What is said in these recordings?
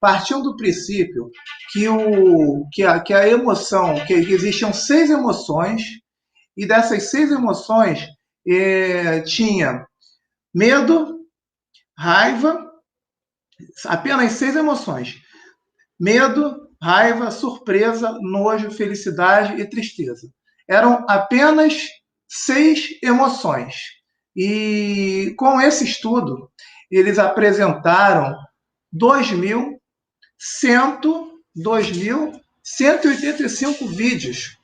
partindo do princípio que a emoção, que existiam 6 emoções, e dessas 6 emoções tinha medo, raiva, apenas 6 emoções. Medo, raiva, surpresa, nojo, felicidade e tristeza. Eram apenas 6 emoções. E com esse estudo, eles apresentaram 2.185 vídeos.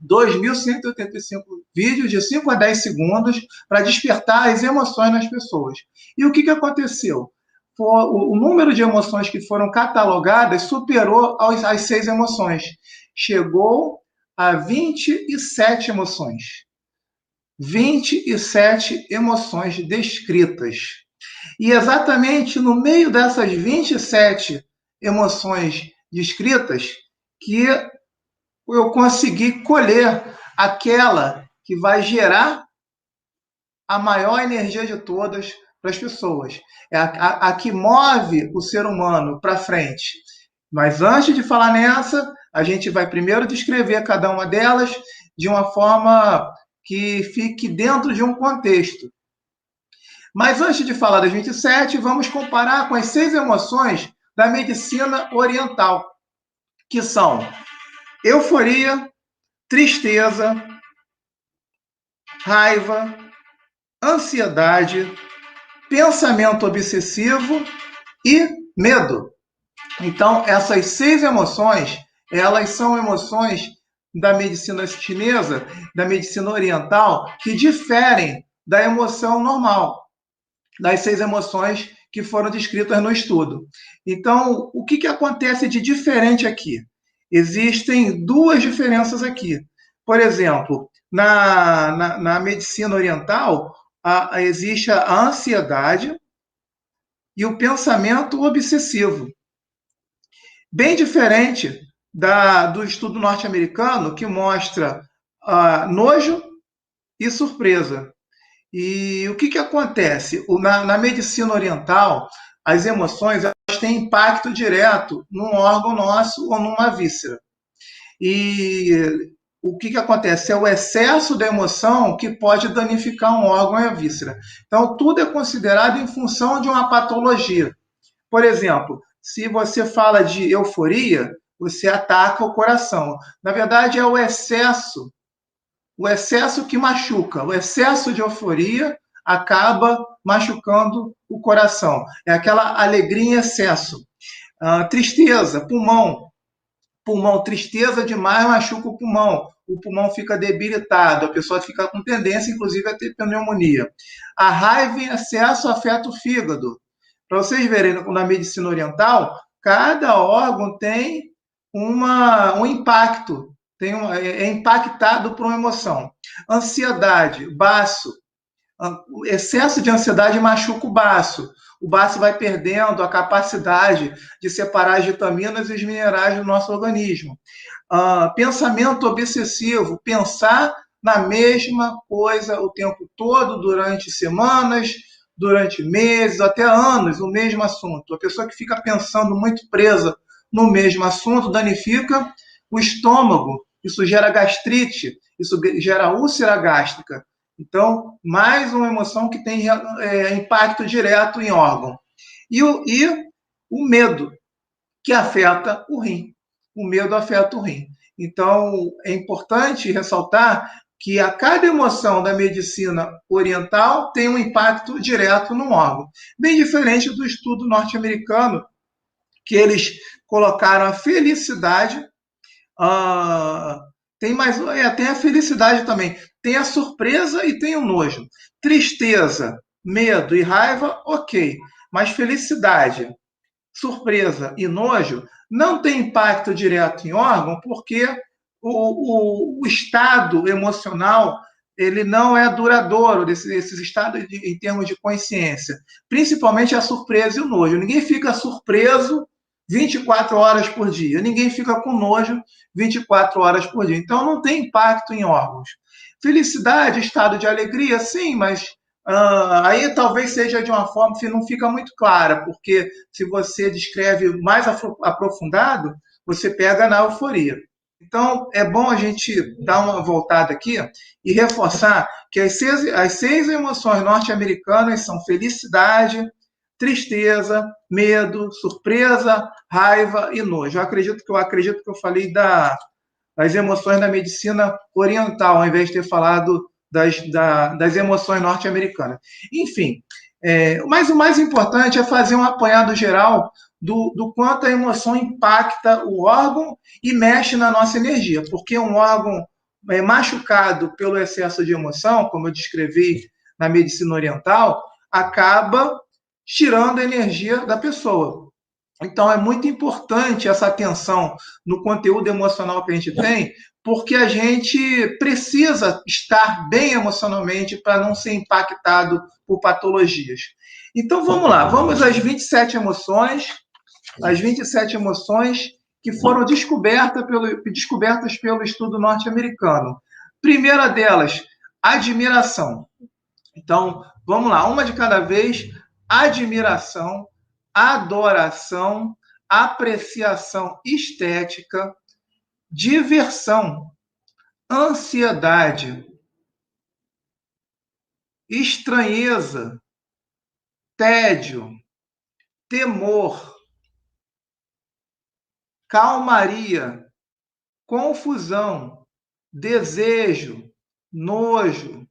2.185 vídeos de 5 a 10 segundos para despertar as emoções nas pessoas. E o que aconteceu? O número de emoções que foram catalogadas superou as 6 emoções. Chegou a 27 emoções. 27 emoções descritas. E exatamente no meio dessas 27 emoções descritas que eu consegui colher aquela que vai gerar a maior energia de todas para as pessoas. É a que move o ser humano para frente. Mas antes de falar nessa, a gente vai primeiro descrever cada uma delas de uma forma que fique dentro de um contexto. Mas antes de falar das 27, vamos comparar com as 6 emoções da medicina oriental, que são euforia, tristeza, raiva, ansiedade, pensamento obsessivo e medo. Então, essas 6 emoções, elas são emoções da medicina chinesa, da medicina oriental, que diferem da emoção normal, das 6 emoções que foram descritas no estudo. Então, o que acontece de diferente aqui? Existem 2 diferenças aqui. Por exemplo, na medicina oriental, existe a ansiedade e o pensamento obsessivo. Bem diferente do estudo norte-americano, que mostra nojo e surpresa. E o que acontece? Na medicina oriental, as emoções elas têm impacto direto num órgão nosso ou numa víscera. E o que acontece? É o excesso da emoção que pode danificar um órgão e a víscera. Então, tudo é considerado em função de uma patologia. Por exemplo, se você fala de euforia, você ataca o coração. Na verdade, é o excesso que machuca. O excesso de euforia acaba machucando o coração. É aquela alegria em excesso. Tristeza, pulmão. Tristeza demais machuca o pulmão. O pulmão fica debilitado, a pessoa fica com tendência, inclusive, a ter pneumonia. A raiva em excesso afeta o fígado. Para vocês verem, na medicina oriental, cada órgão tem um impacto, é impactado por uma emoção. Ansiedade, baço. O excesso de ansiedade machuca o baço. O baço vai perdendo a capacidade de separar as vitaminas e os minerais do nosso organismo. Pensamento obsessivo, pensar na mesma coisa o tempo todo, durante semanas, durante meses, até anos, o mesmo assunto. A pessoa que fica pensando muito presa no mesmo assunto danifica o estômago, isso gera gastrite, isso gera úlcera gástrica. Então, mais uma emoção que tem impacto direto em órgão. E o medo, que afeta o rim. O medo afeta o rim. Então, é importante ressaltar que a cada emoção da medicina oriental tem um impacto direto no órgão. Bem diferente do estudo norte-americano, que eles colocaram a felicidade, tem a felicidade também, tem a surpresa e tem o nojo. Tristeza, medo e raiva, ok. Mas felicidade, surpresa e nojo não tem impacto direto em órgão, porque o estado emocional ele não é duradouro, desses estados em termos de consciência. Principalmente a surpresa e o nojo. Ninguém fica surpreso 24 horas por dia. Ninguém fica com nojo 24 horas por dia. Então, não tem impacto em órgãos. Felicidade, estado de alegria, sim, mas Aí talvez seja de uma forma que não fica muito clara, porque se você descreve mais aprofundado, você pega na euforia. Então, é bom a gente dar uma voltada aqui e reforçar que as seis emoções norte-americanas são felicidade, tristeza, medo, surpresa, raiva e nojo. Eu acredito que eu falei das emoções da medicina oriental, ao invés de ter falado das emoções norte-americanas. Enfim, mas o mais importante é fazer um apanhado geral do quanto a emoção impacta o órgão e mexe na nossa energia, porque um órgão machucado pelo excesso de emoção, como eu descrevi na medicina oriental, acaba tirando a energia da pessoa. Então, é muito importante essa atenção no conteúdo emocional que a gente tem, porque a gente precisa estar bem emocionalmente para não ser impactado por patologias. Então, vamos lá, vamos às 27 emoções, as 27 emoções que foram descobertas pelo estudo norte-americano. Primeira delas, admiração. Então, vamos lá, uma de cada vez. Admiração, adoração, apreciação estética, diversão, ansiedade, estranheza, tédio, temor, calmaria, confusão, desejo, nojo,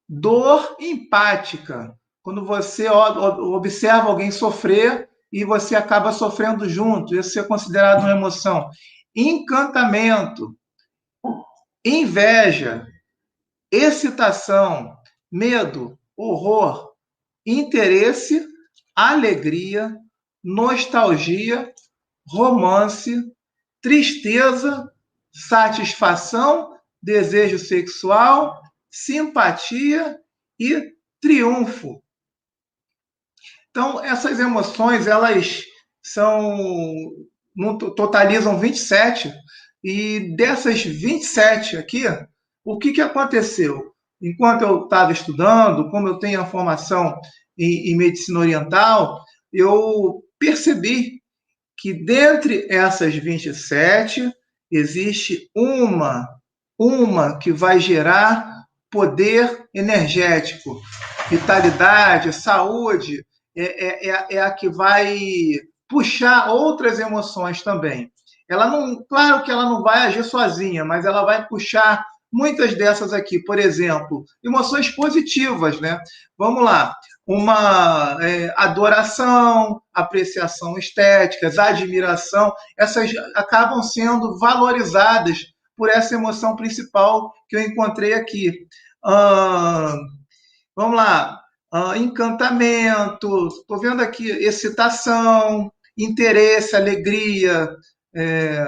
dor empática, quando você observa alguém sofrer e você acaba sofrendo junto, isso é considerado uma emoção. Encantamento, inveja, excitação, medo, horror, interesse, alegria, nostalgia, romance, tristeza, satisfação, desejo sexual, simpatia e triunfo. Então, essas emoções, elas são, totalizam 27, e dessas 27 aqui, o que aconteceu? Enquanto eu estava estudando, como eu tenho a formação em medicina oriental, eu percebi que dentre essas 27, existe uma que vai gerar poder energético, vitalidade, saúde, é a que vai puxar outras emoções também. Ela não, claro que ela não vai agir sozinha, mas ela vai puxar muitas dessas aqui. Por exemplo, emoções positivas, né? Vamos lá, uma adoração, apreciação estética, admiração, essas acabam sendo valorizadas por essa emoção principal que eu encontrei aqui. Vamos lá, encantamento, estou vendo aqui excitação, interesse, alegria, é,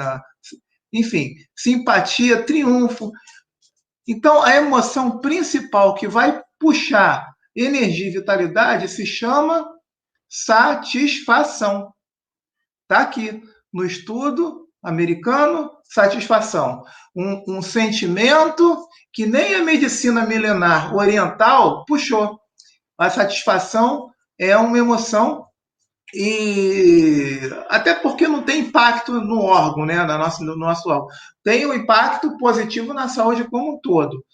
enfim, simpatia, triunfo. Então, a emoção principal que vai puxar energia e vitalidade se chama satisfação. Está aqui no estudo americano, satisfação. Um sentimento que nem a medicina milenar oriental puxou. A satisfação é uma emoção, e até porque não tem impacto no órgão, né, no nosso órgão. Tem um impacto positivo na saúde como um todo.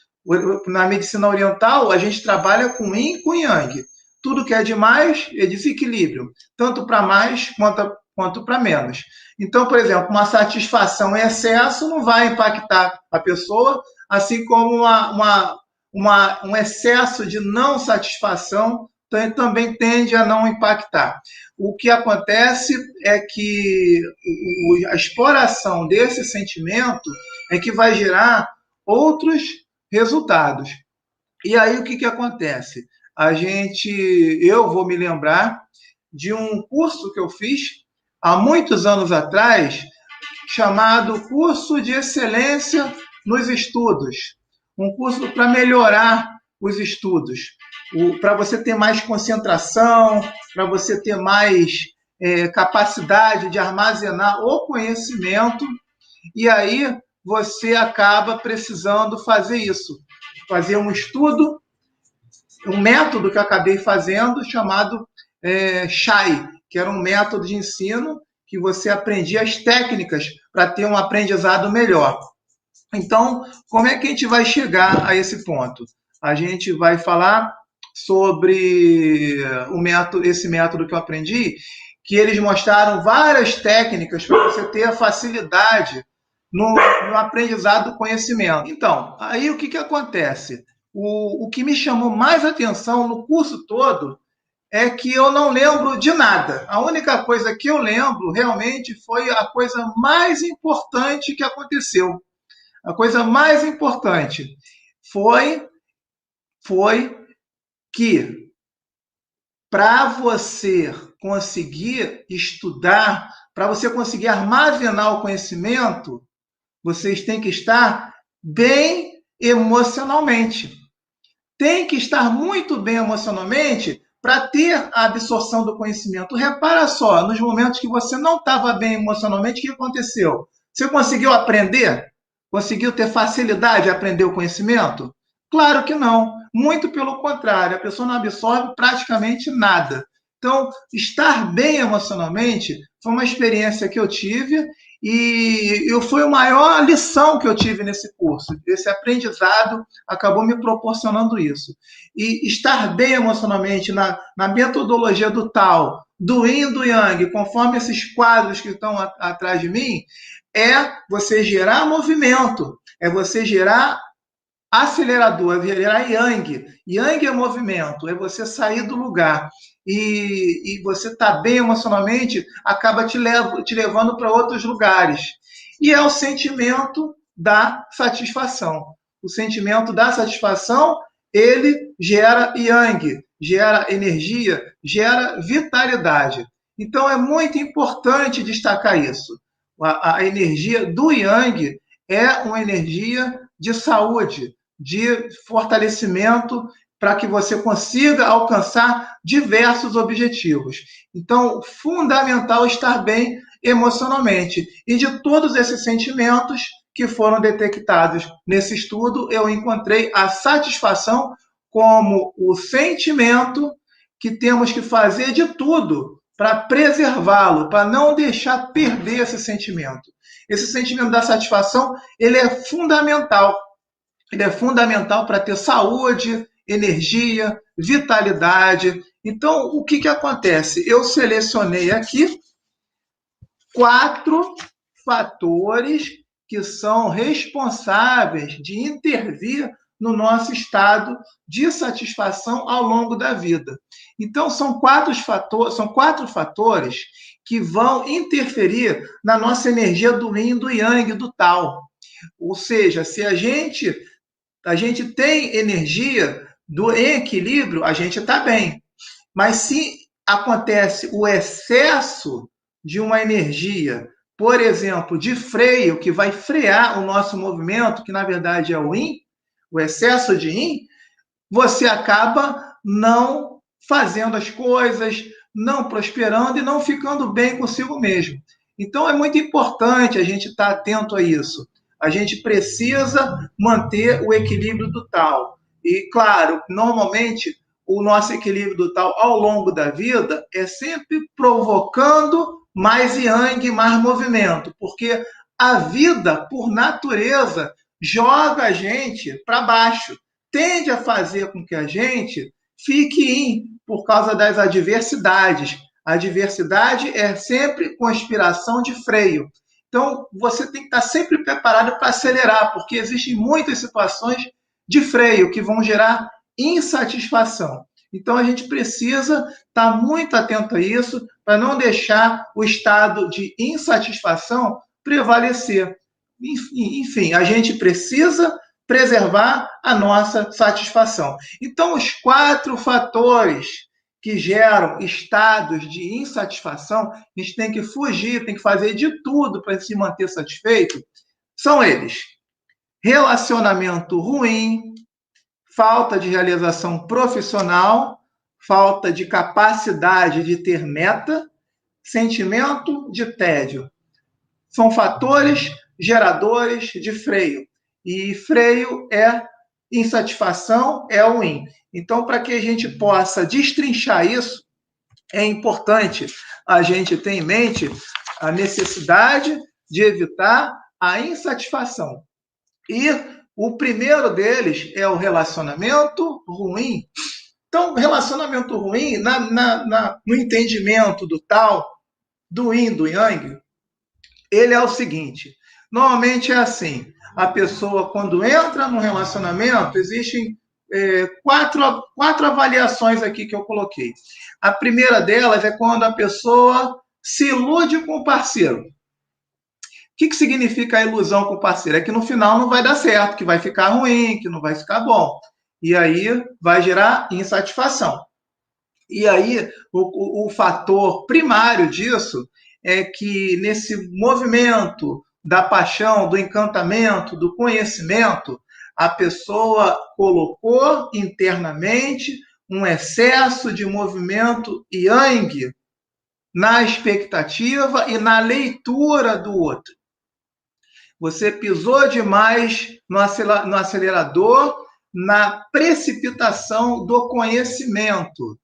Na medicina oriental, a gente trabalha com yin e com yang. Tudo que é demais é desequilíbrio, tanto para mais quanto para menos. Então, por exemplo, uma satisfação em excesso não vai impactar a pessoa, assim como um excesso de não satisfação também tende a não impactar. O que acontece é que a exploração desse sentimento é que vai gerar outros resultados. E aí o que acontece? Eu vou me lembrar de um curso que eu fiz há muitos anos atrás, chamado Curso de Excelência nos Estudos. Um curso para melhorar os estudos, para você ter mais concentração, para você ter mais capacidade de armazenar o conhecimento, e aí você acaba precisando fazer isso, fazer um estudo um método que eu acabei fazendo chamado SHAI, que era um método de ensino que você aprendia as técnicas para ter um aprendizado melhor. Então, como é que a gente vai chegar a esse ponto? A gente vai falar sobre esse método que eu aprendi, que eles mostraram várias técnicas para você ter a facilidade no aprendizado do conhecimento. Então, aí o que acontece? O que me chamou mais atenção no curso todo é que eu não lembro de nada. A única coisa que eu lembro realmente foi a coisa mais importante que aconteceu. A coisa mais importante foi, foi que para você conseguir estudar, para você conseguir armazenar o conhecimento, vocês têm que estar bem emocionalmente. Tem que estar muito bem emocionalmente para ter a absorção do conhecimento. Repara só, nos momentos que você não estava bem emocionalmente, o que aconteceu? Você conseguiu aprender? Conseguiu ter facilidade de aprender o conhecimento? Claro que não. Muito pelo contrário, a pessoa não absorve praticamente nada. Então, estar bem emocionalmente foi uma experiência que eu tive e foi a maior lição que eu tive nesse curso. Esse aprendizado acabou me proporcionando isso. E estar bem emocionalmente na metodologia do Tao, do Yin e do Yang, conforme esses quadros que estão atrás de mim, é você gerar movimento, é você gerar acelerador, é gerar Yang. Yang é movimento, é você sair do lugar. E você está bem emocionalmente, acaba te levando para outros lugares. E é o sentimento da satisfação. O sentimento da satisfação, ele gera Yang, gera energia, gera vitalidade. Então é muito importante destacar isso. A energia do Yang é uma energia de saúde, de fortalecimento para que você consiga alcançar diversos objetivos. Então, fundamental estar bem emocionalmente. E de todos esses sentimentos que foram detectados nesse estudo, eu encontrei a satisfação como o sentimento que temos que fazer de tudo para preservá-lo, para não deixar perder esse sentimento. Esse sentimento da satisfação, ele é fundamental. Ele é fundamental para ter saúde, energia, vitalidade. Então, o que acontece? Eu selecionei aqui 4 fatores que são responsáveis de intervir no nosso estado de satisfação ao longo da vida. Então, são 4 fatores que vão interferir na nossa energia do Yin, do Yang, do Tao. Ou seja, se a gente tem energia em equilíbrio, a gente está bem. Mas se acontece o excesso de uma energia, por exemplo, de freio, que vai frear o nosso movimento, que na verdade é o Yin, o excesso de Yin, você acaba não fazendo as coisas, não prosperando e não ficando bem consigo mesmo. Então é muito importante a gente estar atento a isso. A gente precisa manter o equilíbrio do tal. E, claro, normalmente o nosso equilíbrio do tal ao longo da vida é sempre provocando mais yang, mais movimento, porque a vida, por natureza, joga a gente para baixo, tende a fazer com que a gente fique in por causa das adversidades. A adversidade é sempre conspiração de freio. Então, você tem que estar sempre preparado para acelerar, porque existem muitas situações de freio que vão gerar insatisfação. Então, a gente precisa estar muito atento a isso para não deixar o estado de insatisfação prevalecer. Enfim, a gente precisa preservar a nossa satisfação. Então, os 4 fatores que geram estados de insatisfação, a gente tem que fugir, tem que fazer de tudo para se manter satisfeito, são eles: relacionamento ruim, falta de realização profissional, falta de capacidade de ter meta, sentimento de tédio. São fatores geradores de freio. E freio é insatisfação é o yin. Então, para que a gente possa destrinchar isso, é importante a gente ter em mente a necessidade de evitar a insatisfação. E o primeiro deles é o relacionamento ruim. Então, relacionamento ruim, no entendimento do tal, do yin, do yang, ele é o seguinte: normalmente é assim, a pessoa, quando entra num relacionamento, existem quatro avaliações aqui que eu coloquei. A primeira delas é quando a pessoa se ilude com o parceiro. O que significa a ilusão com o parceiro? É que no final não vai dar certo, que vai ficar ruim, que não vai ficar bom. E aí vai gerar insatisfação. E aí o fator primário disso é que nesse movimento da paixão, do encantamento, do conhecimento, a pessoa colocou internamente um excesso de movimento yang na expectativa e na leitura do outro. Você pisou demais no acelerador, na precipitação do conhecimento.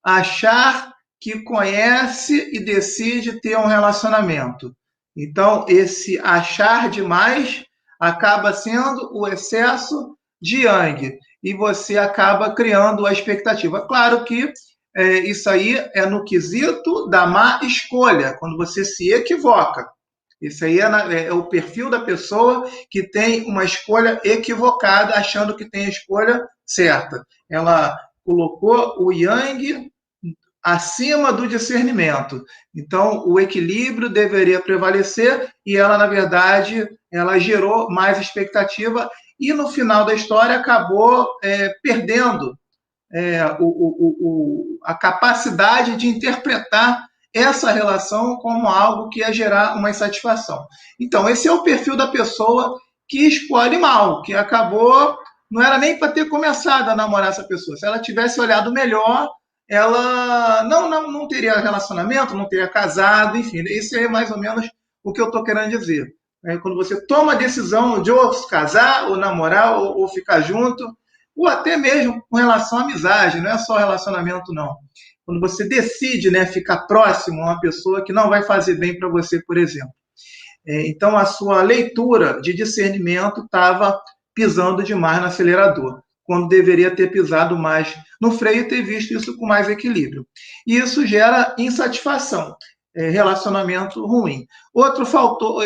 Achar que conhece e decide ter um relacionamento. Então, esse achar demais acaba sendo o excesso de yang. E você acaba criando a expectativa. Claro que isso aí é no quesito da má escolha, quando você se equivoca. Isso aí é o perfil da pessoa que tem uma escolha equivocada, achando que tem a escolha certa. Ela colocou o yang acima do discernimento. Então, o equilíbrio deveria prevalecer e ela, na verdade, ela gerou mais expectativa e, no final da história, acabou perdendo a capacidade de interpretar essa relação como algo que ia gerar uma insatisfação. Então, esse é o perfil da pessoa que escolhe mal, que acabou, não era nem para ter começado a namorar essa pessoa. Se ela tivesse olhado melhor, ela não teria relacionamento, não teria casado, enfim, isso é mais ou menos o que eu estou querendo dizer. Quando você toma a decisão de ou casar, ou namorar, ou ficar junto, ou até mesmo com relação à amizade, não é só relacionamento, não. Quando você decide, né, ficar próximo a uma pessoa que não vai fazer bem para você, por exemplo. Então, a sua leitura de discernimento estava pisando demais no acelerador, quando deveria ter pisado mais no freio e ter visto isso com mais equilíbrio. E isso gera insatisfação, relacionamento ruim. Outro fator,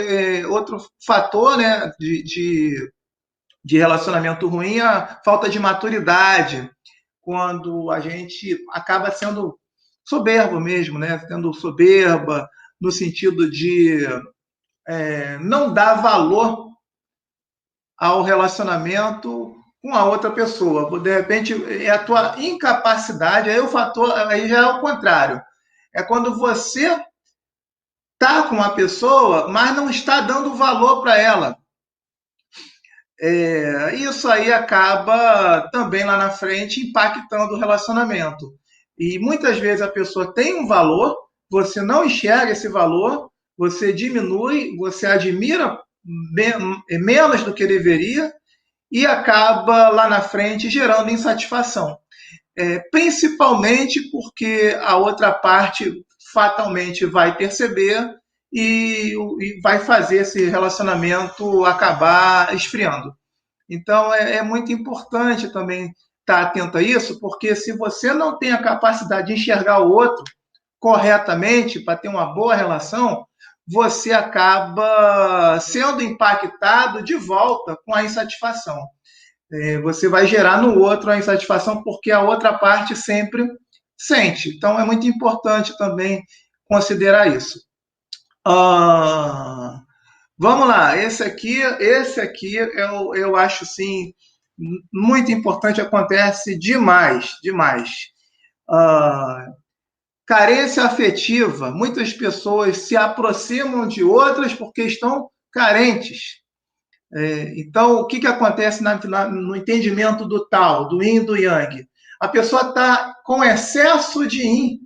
né, de relacionamento ruim é a falta de maturidade, quando a gente acaba sendo soberbo mesmo, né? Tendo soberba no sentido de não dar valor ao relacionamento com a outra pessoa. De repente, é a tua incapacidade, aí o fator aí já é o contrário. É quando você está com uma pessoa, mas não está dando valor para ela. Isso aí acaba também lá na frente impactando o relacionamento. E muitas vezes a pessoa tem um valor, você não enxerga esse valor, você diminui, você admira menos do que deveria e acaba lá na frente gerando insatisfação. Principalmente porque a outra parte fatalmente vai perceber e vai fazer esse relacionamento acabar esfriando. Então, é muito importante também estar atento a isso, porque se você não tem a capacidade de enxergar o outro corretamente para ter uma boa relação, você acaba sendo impactado de volta com a insatisfação. Você vai gerar no outro a insatisfação porque a outra parte sempre sente. Então, é muito importante também considerar isso. Vamos lá, esse aqui eu acho sim muito importante, acontece demais. Carência afetiva, muitas pessoas se aproximam de outras porque estão carentes. Então, o que acontece no entendimento do tal, do yin e do yang? A pessoa está com excesso de yin,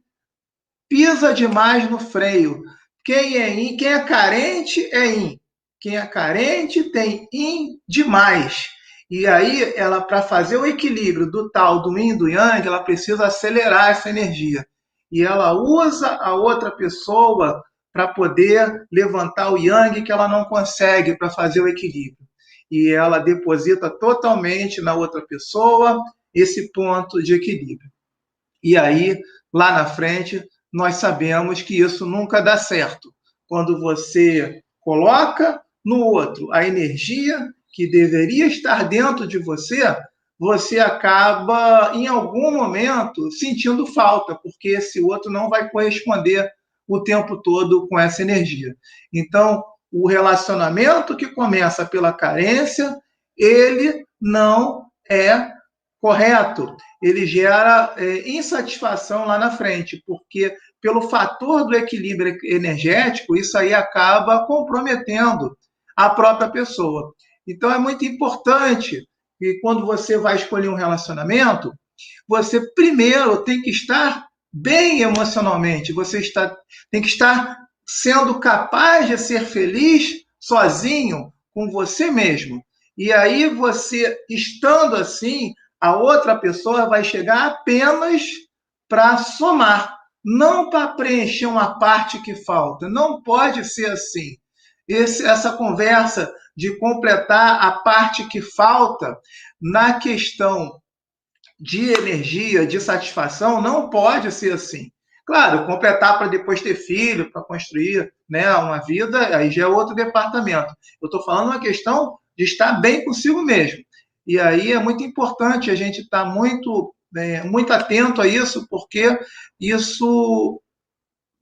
pisa demais no freio. Quem é yin, quem é carente é yin. Quem é carente tem yin demais. E aí, ela, para fazer o equilíbrio do tal, do yin e do yang, ela precisa acelerar essa energia. E ela usa a outra pessoa para poder levantar o yang que ela não consegue para fazer o equilíbrio. E ela deposita totalmente na outra pessoa esse ponto de equilíbrio. E aí, lá na frente, nós sabemos que isso nunca dá certo. Quando você coloca no outro a energia que deveria estar dentro de você, você acaba, em algum momento, sentindo falta, porque esse outro não vai corresponder o tempo todo com essa energia. Então, o relacionamento que começa pela carência, ele não é correto, ele gera insatisfação lá na frente, porque pelo fator do equilíbrio energético, isso aí acaba comprometendo a própria pessoa. Então é muito importante que quando você vai escolher um relacionamento, você primeiro tem que estar bem emocionalmente, tem que estar sendo capaz de ser feliz sozinho com você mesmo. E aí você, estando assim, a outra pessoa vai chegar apenas para somar, não para preencher uma parte que falta. Não pode ser assim. Essa conversa de completar a parte que falta na questão de energia, de satisfação, não pode ser assim. Claro, completar para depois ter filho, para construir, né, uma vida, aí já é outro departamento. Eu estou falando uma questão de estar bem consigo mesmo. E aí é muito importante a gente estar muito atento a isso, porque isso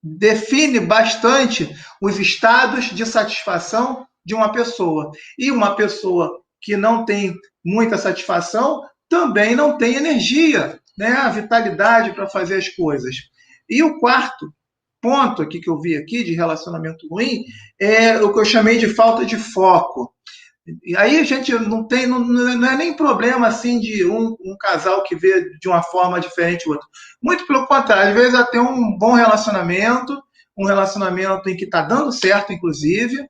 define bastante os estados de satisfação de uma pessoa. E uma pessoa que não tem muita satisfação também não tem energia, né? A vitalidade para fazer as coisas. E o quarto ponto aqui que eu vi aqui de relacionamento ruim é o que eu chamei de falta de foco. E aí a gente não é nem problema assim de um casal que vê de uma forma diferente o outro. Muito pelo contrário, às vezes até um bom relacionamento, um relacionamento em que está dando certo, inclusive,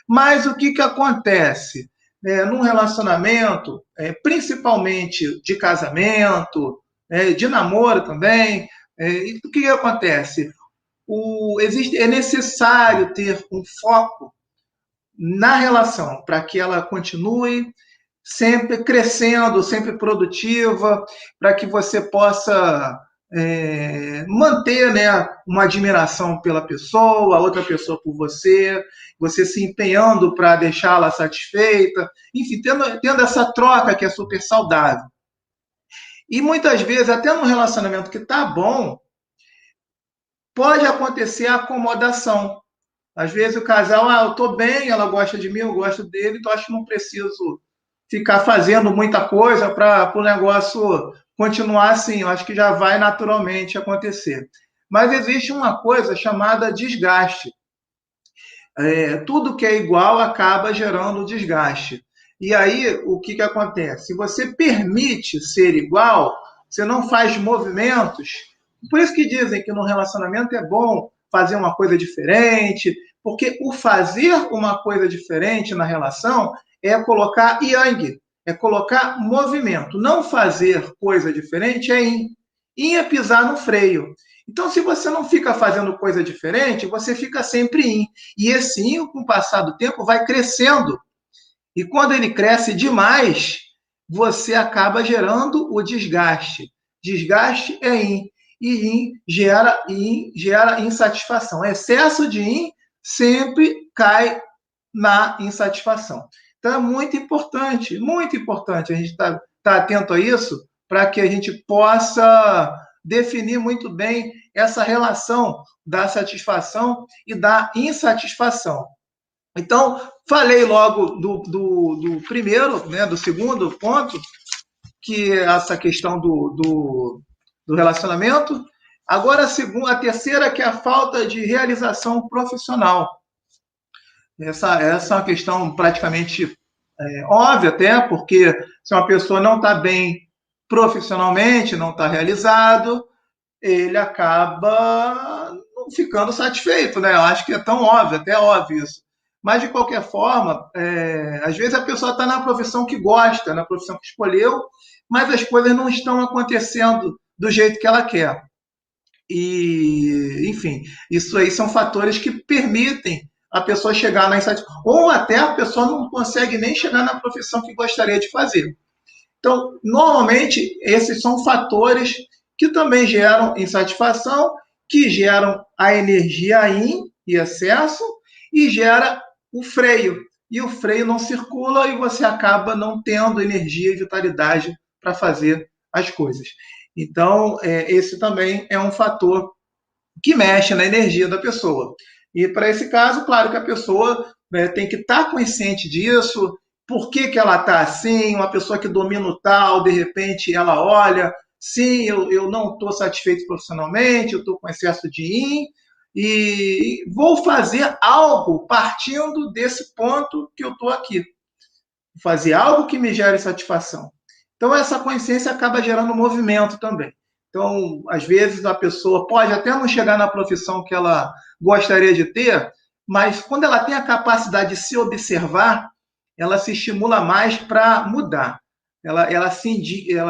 mas o que acontece? Num relacionamento, principalmente de casamento, de namoro também, o que acontece? É necessário ter um foco na relação, para que ela continue sempre crescendo, sempre produtiva, para que você possa manter, né, uma admiração pela pessoa, a outra pessoa por você, você se empenhando para deixá-la satisfeita, enfim, tendo essa troca que é super saudável. E muitas vezes, até num relacionamento que está bom, pode acontecer a acomodação. Às vezes o casal, eu estou bem, ela gosta de mim, eu gosto dele, então acho que não preciso ficar fazendo muita coisa para o negócio continuar assim. Eu acho que já vai naturalmente acontecer. Mas existe uma coisa chamada desgaste. Tudo que é igual acaba gerando desgaste. E aí, o que acontece? Se você permite ser igual, você não faz movimentos. Por isso que dizem que no relacionamento é bom fazer uma coisa diferente, porque o fazer uma coisa diferente na relação é colocar yang, é colocar movimento. Não fazer coisa diferente é yin. Yin é pisar no freio. Então, se você não fica fazendo coisa diferente, você fica sempre yin. E esse yin, com o passar do tempo, vai crescendo. E quando ele cresce demais, você acaba gerando o desgaste. Desgaste é yin. E yin gera insatisfação. Excesso de yin sempre cai na insatisfação. Então é muito importante a gente estar atento a isso para que a gente possa definir muito bem essa relação da satisfação e da insatisfação. Então, falei logo do primeiro, né, do segundo ponto, que é essa questão do relacionamento. Agora, a terceira, que é a falta de realização profissional. Essa é uma questão praticamente óbvia, até, porque se uma pessoa não está bem profissionalmente, não está realizado, ele acaba não ficando satisfeito, né? Eu acho que é tão óbvio, até óbvio isso. Mas, de qualquer forma, às vezes a pessoa está na profissão que gosta, na profissão que escolheu, mas as coisas não estão acontecendo do jeito que ela quer. E, enfim, isso aí são fatores que permitem a pessoa chegar na insatisfação. Ou até a pessoa não consegue nem chegar na profissão que gostaria de fazer. Então, normalmente, esses são fatores que também geram insatisfação, que geram a energia em excesso e gera o freio. E o freio não circula e você acaba não tendo energia e vitalidade para fazer as coisas. Então, esse também é um fator que mexe na energia da pessoa. E para esse caso, claro que a pessoa, né, tem que estar consciente disso, por que, que ela está assim, uma pessoa que domina o tal, de repente ela olha, sim, eu não estou satisfeito profissionalmente, eu estou com excesso de yin, e vou fazer algo partindo desse ponto que eu estou aqui. Fazer algo que me gere satisfação. Então, essa consciência acaba gerando movimento também. Então, às vezes, a pessoa pode até não chegar na profissão que ela gostaria de ter, mas quando ela tem a capacidade de se observar, ela se estimula mais para mudar. Ela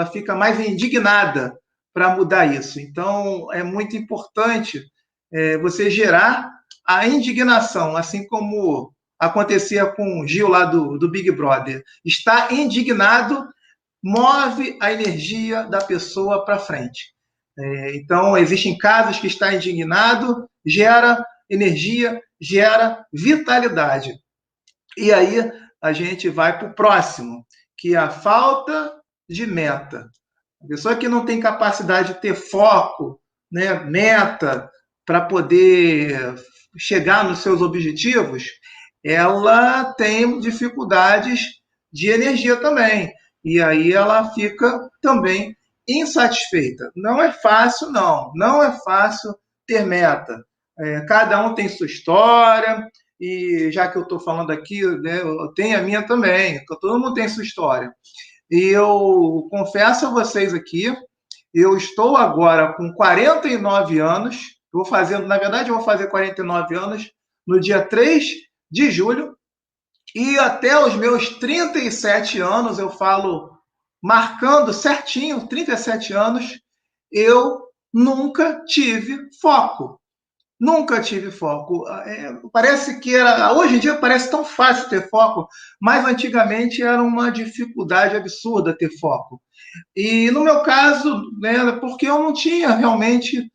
fica mais indignada para mudar isso. Então, é muito importante você gerar a indignação, assim como acontecia com o Gil lá do Big Brother. Está indignado, move a energia da pessoa para frente. Então, existem casos que está indignado, gera energia, gera vitalidade. E aí a gente vai para o próximo, que é a falta de meta. A pessoa que não tem capacidade de ter foco, né, meta, para poder chegar nos seus objetivos, ela tem dificuldades de energia também. E aí ela fica também insatisfeita. Não é fácil, não. Não é fácil ter meta. Cada um tem sua história, e já que eu estou falando aqui, né, eu tenho a minha também. Todo mundo tem sua história. E eu confesso a vocês aqui, eu estou agora com 49 anos, vou fazer, na verdade, eu vou fazer 49 anos no dia 3 de julho, e até os meus 37 anos, eu falo marcando certinho, 37 anos, eu nunca tive foco. Nunca tive foco. Parece que era. Hoje em dia parece tão fácil ter foco, mas antigamente era uma dificuldade absurda ter foco. E no meu caso, né, porque eu não tinha realmente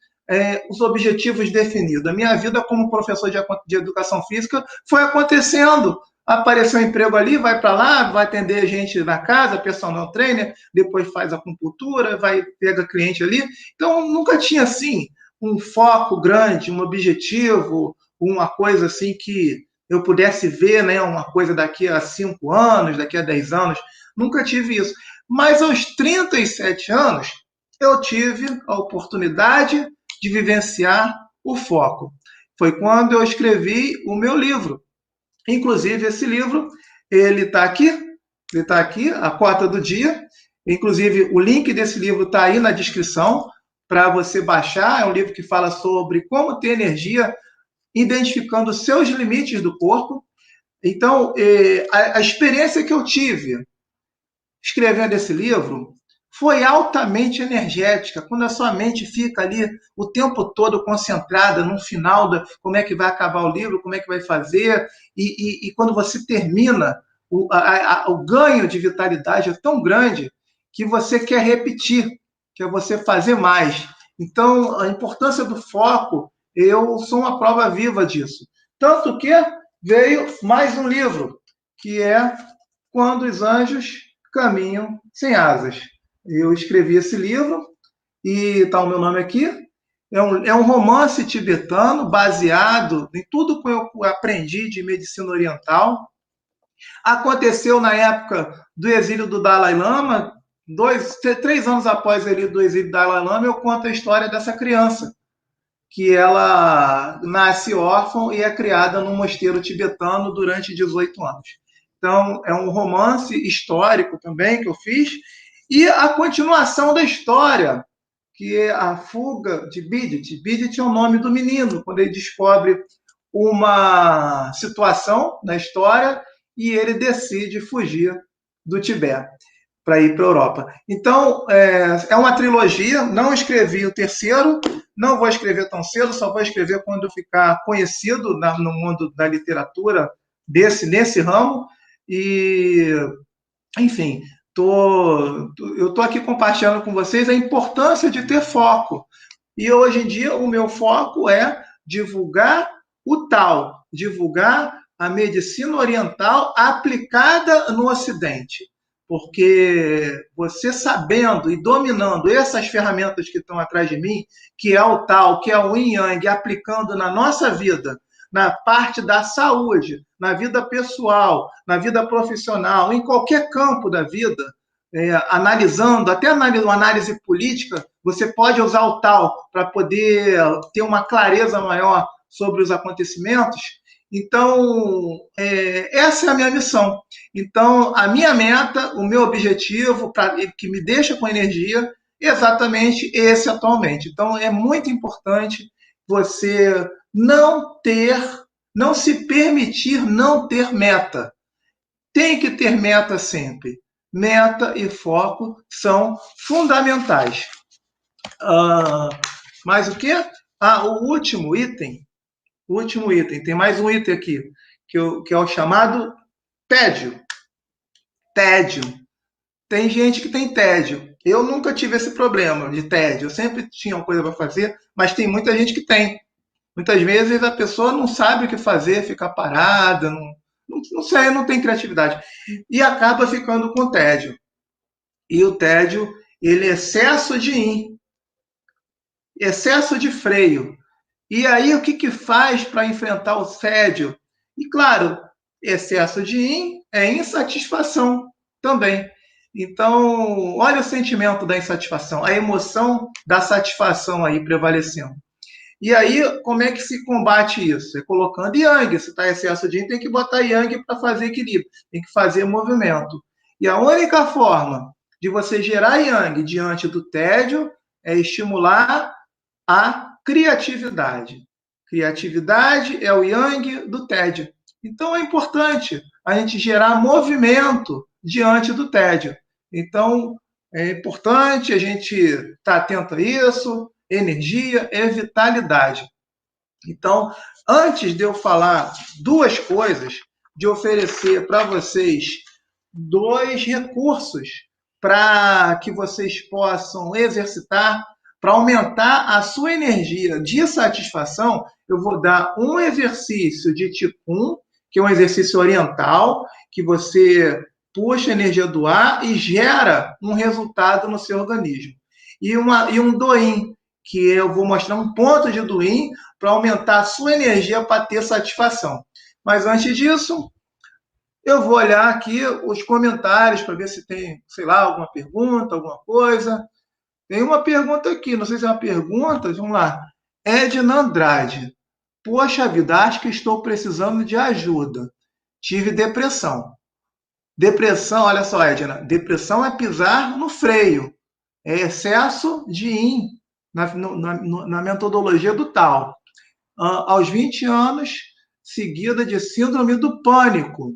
os objetivos definidos. A minha vida como professor de educação física foi acontecendo. Apareceu um emprego ali, vai para lá, vai atender gente na casa, personal trainer, depois faz acupuntura, vai pega cliente ali. Então, nunca tinha assim um foco grande, um objetivo, uma coisa assim que eu pudesse ver, né, uma coisa daqui a 5 anos, daqui a 10 anos. Nunca tive isso. Mas aos 37 anos, eu tive a oportunidade de vivenciar o foco. Foi quando eu escrevi o meu livro. Inclusive, esse livro, ele está aqui, A Cota do Dia. Inclusive, o link desse livro está aí na descrição para você baixar. É um livro que fala sobre como ter energia, identificando os seus limites do corpo. Então, a experiência que eu tive escrevendo esse livro foi altamente energética, quando a sua mente fica ali o tempo todo concentrada no final, como é que vai acabar o livro, como é que vai fazer, e quando você termina, o ganho de vitalidade é tão grande que você quer repetir, quer você fazer mais. Então, a importância do foco, eu sou uma prova viva disso. Tanto que veio mais um livro, que é Quando os Anjos Caminham Sem Asas. Eu escrevi esse livro e está o meu nome aqui. É um romance tibetano baseado em tudo que eu aprendi de medicina oriental. Aconteceu na época do exílio do Dalai Lama. 3 anos após o exílio do Dalai Lama, eu conto a história dessa criança, que ela nasce órfã e é criada num mosteiro tibetano durante 18 anos. Então, é um romance histórico também que eu fiz, e a continuação da história, que é a fuga de Bidit. Bidit é o nome do menino, quando ele descobre uma situação na história e ele decide fugir do Tibete para ir para a Europa. Então, é uma trilogia, não escrevi o terceiro, não vou escrever tão cedo, só vou escrever quando ficar conhecido no mundo da literatura nesse ramo, e, enfim, eu estou aqui compartilhando com vocês a importância de ter foco. E hoje em dia o meu foco é divulgar o tal, divulgar a medicina oriental aplicada no Ocidente. Porque você sabendo e dominando essas ferramentas que estão atrás de mim, que é o tal, que é o yin yang, aplicando na nossa vida, na parte da saúde, na vida pessoal, na vida profissional, em qualquer campo da vida, analisando, até uma análise política, você pode usar o tal para poder ter uma clareza maior sobre os acontecimentos. Então, essa é a minha missão. Então, a minha meta, o meu objetivo, que me deixa com energia, é exatamente esse atualmente. Então, é muito importante você não se permitir não ter meta. Tem que ter meta sempre. Meta e foco são fundamentais. Mas o que? O último item. Tem mais um item aqui, que é o chamado tédio. Tédio. Tem gente que tem tédio. Eu nunca tive esse problema de tédio. Eu sempre tinha uma coisa para fazer, mas tem muita gente que tem. Muitas vezes a pessoa não sabe o que fazer, fica parada, não sei, não tem criatividade. E acaba ficando com tédio. E o tédio, ele é excesso de yin, excesso de freio. E aí, o que faz para enfrentar o tédio? E, claro, excesso de yin é insatisfação também. Então, olha o sentimento da insatisfação, a emoção da satisfação aí prevalecendo. E aí, como é que se combate isso? É colocando yang. Se está excesso de yin, tem que botar yang para fazer equilíbrio, tem que fazer movimento. E a única forma de você gerar yang diante do tédio é estimular a criatividade. Criatividade é o yang do tédio. Então é importante a gente gerar movimento diante do tédio. Então é importante a gente estar atento a isso, energia e vitalidade. Então, antes de eu falar duas coisas, de oferecer para vocês dois recursos para que vocês possam exercitar, para aumentar a sua energia de satisfação, eu vou dar um exercício de Qigong, que é um exercício oriental, que você puxa a energia do ar e gera um resultado no seu organismo. E um Doin, que eu vou mostrar um ponto de Doin para aumentar a sua energia para ter satisfação. Mas antes disso, eu vou olhar aqui os comentários para ver se tem, sei lá, alguma pergunta, alguma coisa. Tem uma pergunta aqui, não sei se é uma pergunta, vamos lá. Edna Andrade. Poxa vida, acho que estou precisando de ajuda. Tive depressão. Depressão, olha só, Edna, depressão é pisar no freio. É excesso de yin na metodologia do Tao. Aos 20 anos, seguida de síndrome do pânico.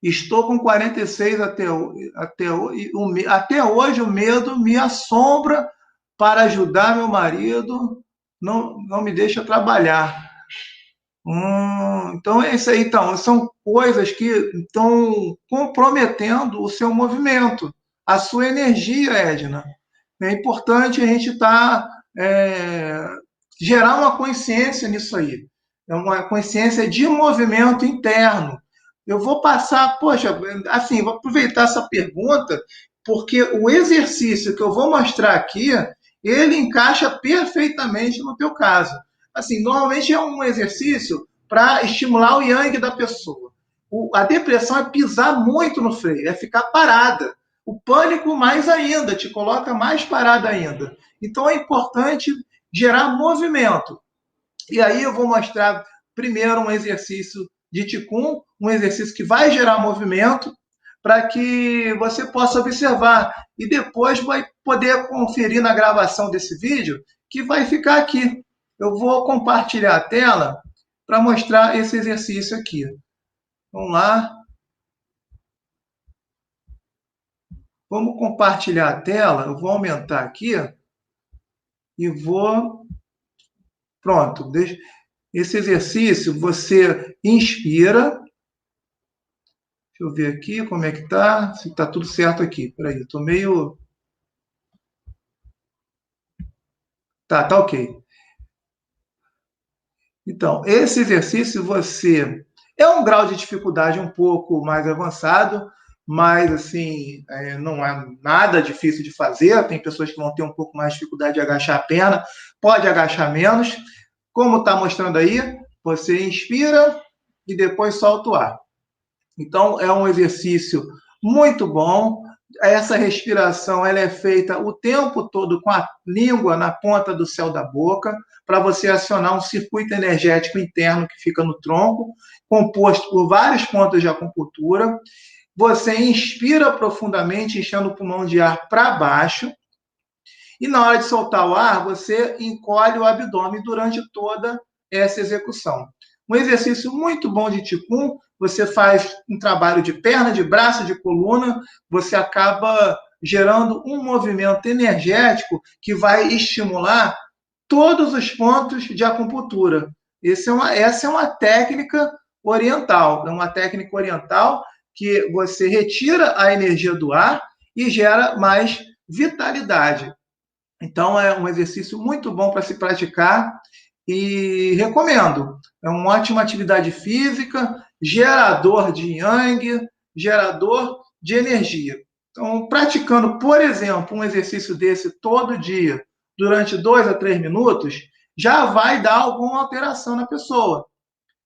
Estou com 46 até hoje o medo me assombra para ajudar meu marido, não me deixa trabalhar. Então é isso aí. Então, são coisas que estão comprometendo o seu movimento, a sua energia, Edna. É importante a gente gerar uma consciência nisso aí. É uma consciência de movimento interno. Eu vou passar, poxa, assim, vou aproveitar essa pergunta, porque o exercício que eu vou mostrar aqui, ele encaixa perfeitamente no teu caso. Assim, normalmente é um exercício para estimular o yang da pessoa. A depressão é pisar muito no freio, é ficar parada. O pânico mais ainda, te coloca mais parada ainda. Então é importante gerar movimento. E aí eu vou mostrar primeiro um exercício de Qigong, um exercício que vai gerar movimento, para que você possa observar. E depois vai poder conferir na gravação desse vídeo, que vai ficar aqui. Eu vou compartilhar a tela para mostrar esse exercício aqui. Vamos lá. Vamos compartilhar a tela. Eu vou aumentar aqui e vou... Pronto. Esse exercício, você inspira. Deixa eu ver aqui como é que tá. Se tá tudo certo aqui. Peraí, eu tô meio... Tá ok. Então, esse exercício você... É um grau de dificuldade um pouco mais avançado, mas, assim, não é nada difícil de fazer. Tem pessoas que vão ter um pouco mais de dificuldade de agachar a perna. Pode agachar menos. Como está mostrando aí, você inspira e depois solta o ar. Então, é um exercício muito bom. Essa respiração ela é feita o tempo todo com a língua na ponta do céu da boca, para você acionar um circuito energético interno que fica no tronco, composto por vários pontos de acupuntura. Você inspira profundamente, enchendo o pulmão de ar para baixo, e na hora de soltar o ar, você encolhe o abdômen durante toda essa execução. Um exercício muito bom de Qigong, você faz um trabalho de perna, de braço, de coluna, você acaba gerando um movimento energético que vai estimular todos os pontos de acupuntura. Essa é uma técnica oriental, que você retira a energia do ar e gera mais vitalidade. Então, é um exercício muito bom para se praticar e recomendo. É uma ótima atividade física, gerador de yang, gerador de energia. Então, praticando, por exemplo, um exercício desse todo dia, durante 2 a 3 minutos, já vai dar alguma alteração na pessoa.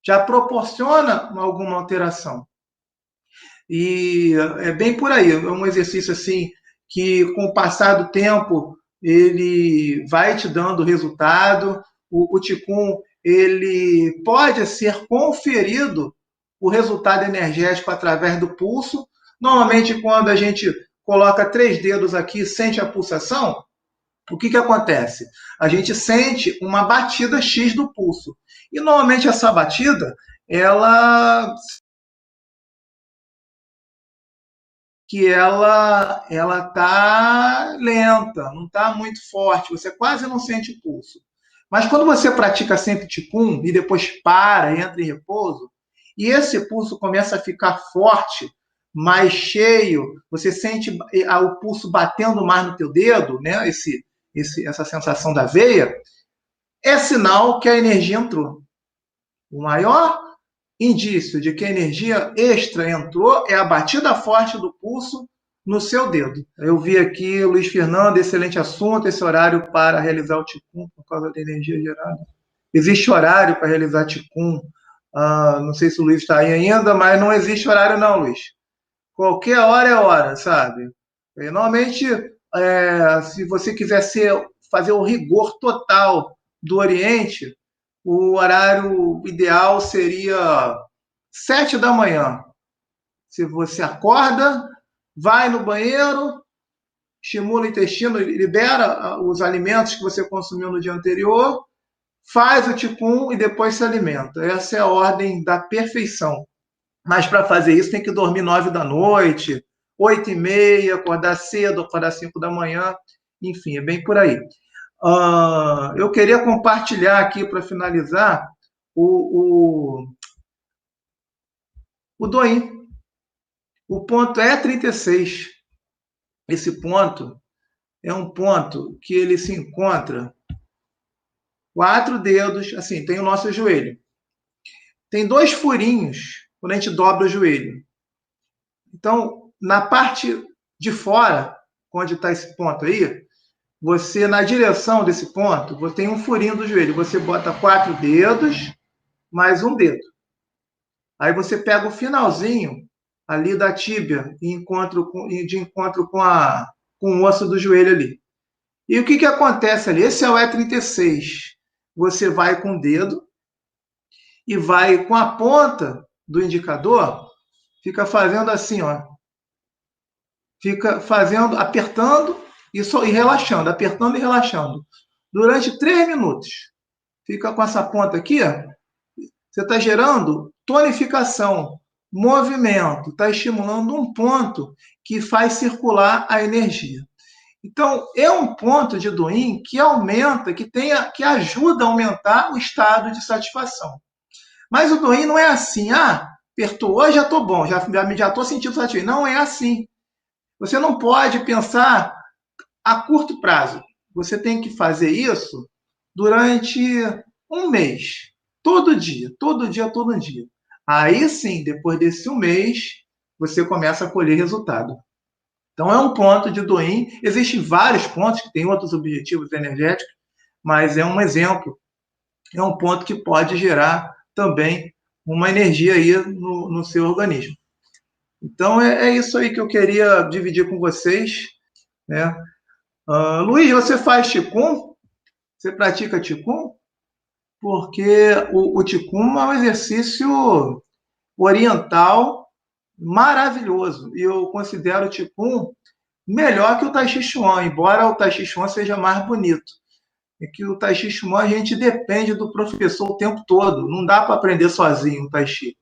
Já proporciona alguma alteração. E é bem por aí. É um exercício assim que, com o passar do tempo, ele vai te dando resultado. O Qigong, ele pode ser conferido o resultado energético através do pulso. Normalmente, quando a gente coloca 3 dedos aqui e sente a pulsação, o que acontece? A gente sente uma batida X do pulso. E normalmente essa batida, ela tá lenta, não está muito forte, você quase não sente pulso. Mas quando você pratica sempre Qigong e depois para, entra em repouso, e esse pulso começa a ficar forte, mais cheio, você sente o pulso batendo mais no teu dedo, né? Essa sensação da veia, é sinal que a energia entrou. O maior indício de que a energia extra entrou é a batida forte do pulso no seu dedo. Eu vi aqui, Luiz Fernando, excelente assunto, esse horário para realizar o Qigong por causa da energia gerada. Existe horário para realizar Qigong. Não sei se o Luiz está aí ainda, mas não existe horário não, Luiz. Qualquer hora é hora, sabe? Normalmente, se você quiser fazer o rigor total do Oriente, o horário ideal seria 7 da manhã. Se você acorda, vai no banheiro, estimula o intestino, libera os alimentos que você consumiu no dia anterior, faz o Qigong e depois se alimenta. Essa é a ordem da perfeição. Mas para fazer isso tem que dormir 9 da noite, 8h30, acordar cedo, acordar 5 da manhã, enfim, é bem por aí. Eu queria compartilhar aqui para finalizar o Douyin. O ponto é 36. Esse ponto é um ponto que ele se encontra 4 dedos, assim, tem o nosso joelho. Tem 2 furinhos quando a gente dobra o joelho. Então, na parte de fora, onde está esse ponto aí, você, na direção desse ponto, você tem um furinho do joelho. Você bota 4 dedos, mais um dedo. Aí você pega o finalzinho ali da tíbia de encontro com o osso do joelho ali. E o que acontece ali? Esse é o E36. Você vai com o dedo e vai com a ponta do indicador, fica fazendo assim, ó. Fica fazendo, apertando e relaxando, apertando e relaxando. Durante 3 minutos. Fica com essa ponta aqui, ó, Você está gerando tonificação, movimento, está estimulando um ponto que faz circular a energia. Então, é um ponto de Duin que aumenta, que ajuda a aumentar o estado de satisfação. Mas o Duin não é assim, apertou hoje, já estou bom, já estou sentindo satisfeito. Não é assim. Você não pode pensar a curto prazo. Você tem que fazer isso durante um mês. Todo dia, todo dia, todo dia. Aí sim, depois desse um mês, você começa a colher resultado. Então é um ponto de Duin. Existem vários pontos que têm outros objetivos energéticos, mas é um exemplo. É um ponto que pode gerar também uma energia aí no seu organismo. Então é isso aí que eu queria dividir com vocês, né? Luiz, você faz Qigong? Você pratica Qigong? Porque o Qigong é um exercício oriental maravilhoso. E eu considero o Qigong melhor que o Tai Chi Chuan, embora o Tai Chi Chuan seja mais bonito. É que o Tai Chi Chuan a gente depende do professor o tempo todo. Não dá para aprender sozinho o Tai Chi.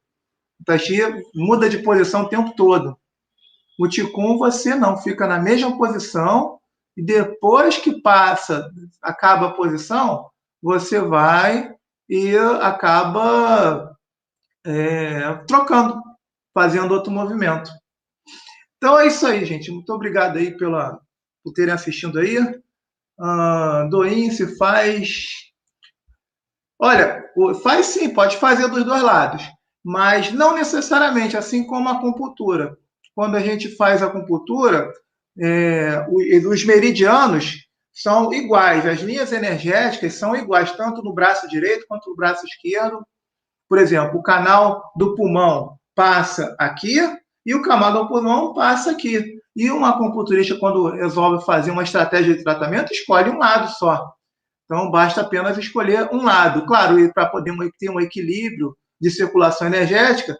O Tai Chi muda de posição o tempo todo. O Qigong você não, fica na mesma posição e depois que acaba a posição, você vai e acaba trocando, fazendo outro movimento. Então é isso aí, gente. Muito obrigado aí por terem assistido aí. Doin se faz. Olha, faz sim, pode fazer dos dois lados, mas não necessariamente, assim como a acupuntura. Quando a gente faz a acupuntura, os meridianos são iguais, as linhas energéticas são iguais, tanto no braço direito quanto no braço esquerdo. Por exemplo, o canal do pulmão passa aqui e o canal do pulmão passa aqui. E um acupunturista, quando resolve fazer uma estratégia de tratamento, escolhe um lado só. Então, basta apenas escolher um lado. Claro, e para poder ter um equilíbrio de circulação energética,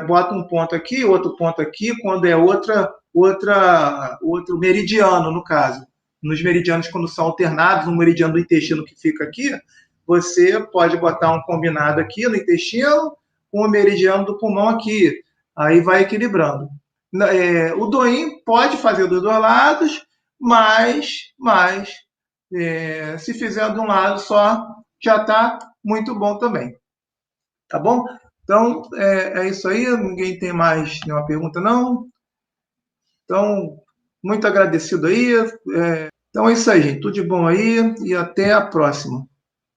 bota um ponto aqui, outro ponto aqui, quando é outro meridiano, no caso. Nos meridianos, quando são alternados, no meridiano do intestino que fica aqui, você pode botar um combinado aqui no intestino com o meridiano do pulmão aqui. Aí vai equilibrando. O Doin pode fazer dos dois lados, mas se fizer de um lado só, já está muito bom também. Tá bom? Então, é isso aí. Ninguém tem mais nenhuma pergunta, não? Então, muito agradecido aí. Então é isso aí, gente. Tudo de bom aí e até a próxima.